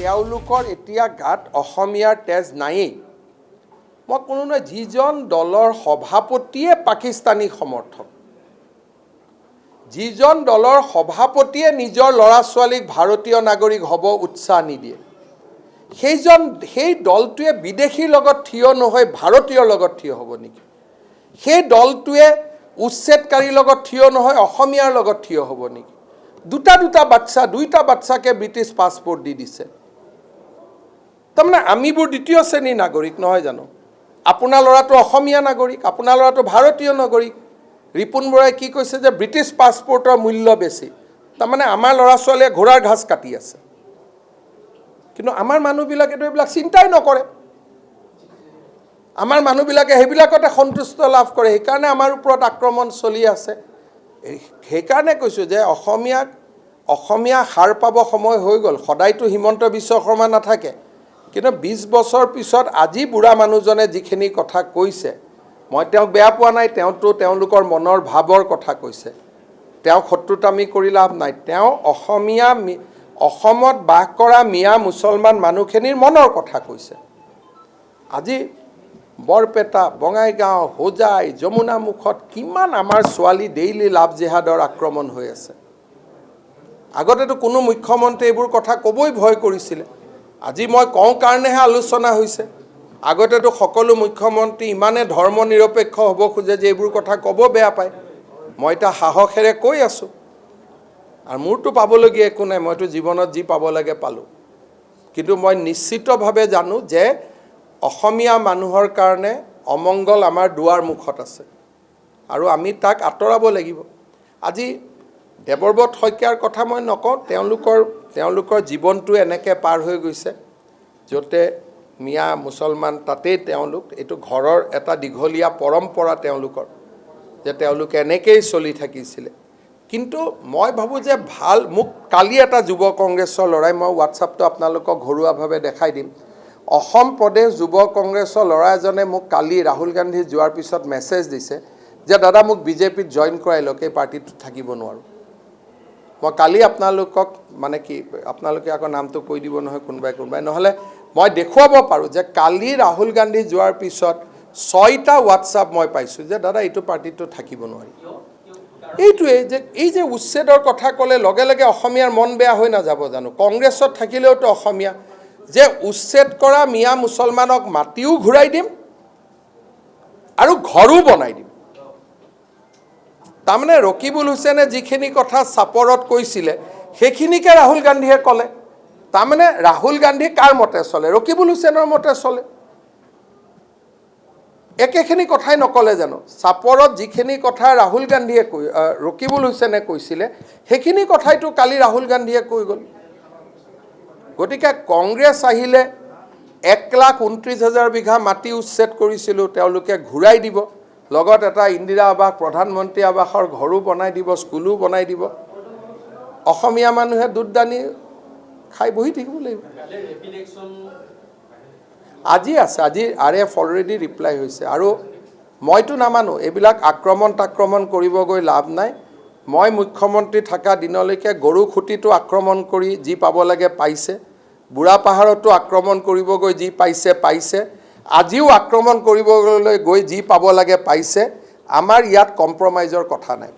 তেওঁলোকৰ এতিয়া গাত অসমীয়াৰ তেজ নায়েই মই কোনো নহয় যিজন দলৰ সভাপতিয়ে পাকিস্তানী সমৰ্থক যিজন দলৰ সভাপতিয়ে নিজৰ ল'ৰা ছোৱালীক ভাৰতীয় নাগৰিক হ'ব উৎসাহ নিদিয়ে সেই দলটোৱে বিদেশীৰ লগত থিয় নহয় ভাৰতীয়ৰ লগত থিয় হ'ব নেকি সেই দলটোৱে উচ্ছেদকাৰীৰ লগত থিয় নহয় অসমীয়াৰ লগত থিয় হ'ব নেকি দুটা বাচ্চাকে ব্ৰিটিছ পাছপোৰ্ট দি দিছে তাৰমানে আমিবোৰ দ্বিতীয় শ্ৰেণীৰ নাগৰিক নহয় জানো আপোনাৰ ল'ৰাটো অসমীয়া নাগৰিক আপোনাৰ ল'ৰাটো ভাৰতীয় নাগৰিক ৰিপুন বৰাই কি কৈছে যে ব্ৰিটিছ পাছপোৰ্টৰ মূল্য বেছি তাৰমানে আমাৰ ল'ৰা ছোৱালীয়ে ঘোঁৰাৰ ঘাস কাটি আছে কিন্তু আমাৰ মানুহবিলাকেতো এইবিলাক চিন্তাই নকৰে আমাৰ মানুহবিলাকে সেইবিলাকতে সন্তুষ্ট লাভ কৰে সেইকাৰণে আমাৰ ওপৰত আক্ৰমণ চলি আছে সেইকাৰণে কৈছোঁ যে অসমীয়া সাৰ পাব সময় হৈ গ'ল সদায়তো হিমন্ত বিশ্ব শৰ্মা নাথাকে কিন্তু 20 বছৰ পিছত আজি বুঢ়া মানুহজনে যিখিনি কথা কৈছে মই তেওঁক বেয়া পোৱা নাই তেওঁলোকৰ মনৰ ভাৱৰ কথা কৈছে তেওঁ শত্ৰুতামি কৰি লাভ নাই তেওঁ অসমত বাস কৰা মিয়া মুছলমান মানুহখিনিৰ মনৰ কথা কৈছে আজি বৰপেটা বঙাইগাঁও হোজাই যমুনামুখত কিমান আমাৰ ছোৱালী ডেইলি লাভ জেহাদৰ আক্ৰমণ হৈ আছে আগতেতো কোনো মুখ্যমন্ত্ৰী এইবোৰ কথা ক'বই ভয় কৰিছিলে আজি মই কওঁ কাৰণেহে আলোচনা হৈছে আগতেতো সকলো মুখ্যমন্ত্ৰী ইমানে ধৰ্ম নিৰপেক্ষ হ'ব খোজে যে এইবোৰ কথা ক'ব বেয়া পায় মই এটা সাহসেৰে কৈ আছোঁ আৰু মোৰতো পাবলগীয়া একো নাই মইতো জীৱনত যি পাব লাগে পালোঁ কিন্তু মই নিশ্চিতভাৱে জানো যে অসমীয়া মানুহৰ কাৰণে অমংগল আমাৰ দুৱাৰ মুখত আছে আৰু আমি তাক আঁতৰাব লাগিব আজি দেৱব্ৰত শইকীয়াৰ কথা মই নকওঁ তেওঁলোকৰ জীৱনটো এনেকৈ পাৰ হৈ গৈছে য'তে মিয়া মুছলমান তাতেই তেওঁলোক এইটো ঘৰৰ এটা দীঘলীয়া পৰম্পৰা তেওঁলোকৰ যে তেওঁলোকে এনেকৈয়ে চলি থাকিছিলে কিন্তু মই ভাবোঁ যে ভাল মোক কালি এটা যুৱ কংগ্ৰেছৰ ল'ৰাই মই হোৱাটছআপটো আপোনালোকক ঘৰুৱাভাৱে দেখাই দিম অসম প্ৰদেশ যুৱ কংগ্ৰেছৰ ল'ৰা এজনে মোক কালি ৰাহুল গান্ধী যোৱাৰ পিছত মেছেজ দিছে যে দাদা মোক বিজেপিত জইন কৰাই লওক এই পাৰ্টিটোত থাকিব নোৱাৰোঁ মই কালি আপোনালোকক মানে কি আপোনালোকে আকৌ নামটো কৈ দিব নহয় কোনোবাই নহ'লে মই দেখুৱাব পাৰোঁ যে কালি ৰাহুল গান্ধী যোৱাৰ পিছত 6টা হোৱাটছআপ মই পাইছোঁ যে দাদা এইটো পাৰ্টিটো থাকিব নোৱাৰি এইটোৱে যে এই যে উচ্ছেদৰ কথা ক'লে লগে লগে অসমীয়াৰ মন বেয়া হৈ নাযাব জানো কংগ্ৰেছত থাকিলেওতো অসমীয়া যে উচ্ছেদ কৰা মিয়া মুছলমানক মাটিও ঘূৰাই দিম আৰু ঘৰো বনাই দিম তাৰমানে ৰকিবুল হুছেইনে যিখিনি কথা চাপৰত কৈছিলে সেইখিনিকে ৰাহুল গান্ধীয়ে ক'লে তাৰমানে ৰাহুল গান্ধী কাৰ মতে চলে ৰকিবুল হুছেইনৰ মতে চলে একেখিনি কথাই নকলে জানো চাপৰত যিখিনি কথা ৰাহুল গান্ধীয়ে ৰকিবুল হুছেইনে কৈছিলে সেইখিনি কথাইতো কালি ৰাহুল গান্ধীয়ে কৈ গ'ল গতিকে কংগ্ৰেছ আহিলে 1,29,000 বিঘা মাটি উচ্ছেদ কৰিছিলোঁ তেওঁলোকে ঘূৰাই দিব লগত এটা ইন্দিৰা আৱাস প্ৰধানমন্ত্ৰী আৱাসৰ ঘৰো বনাই দিব স্কুলো বনাই দিব অসমীয়া মানুহে দুধদানি খাই বহি থাকিব লাগিব আজি আছে আজি RF অলৰেডি ৰিপ্লাই হৈছে আৰু মইতো নামানো এইবিলাক আক্ৰমণ কৰিব গৈ লাভ নাই মই মুখ্যমন্ত্ৰী থকা দিনলৈকে গৰু খুঁটিটো আক্ৰমণ কৰি যি পাব লাগে পাইছে বুঢ়া পাহাৰতো আক্ৰমণ কৰিব গৈ যি পাইছে আজিও আক্ৰমণ কৰিবলৈ গৈ যি পাব লাগে পাইছে আমাৰ ইয়াত কম্প্ৰমাইজৰ কথা নাই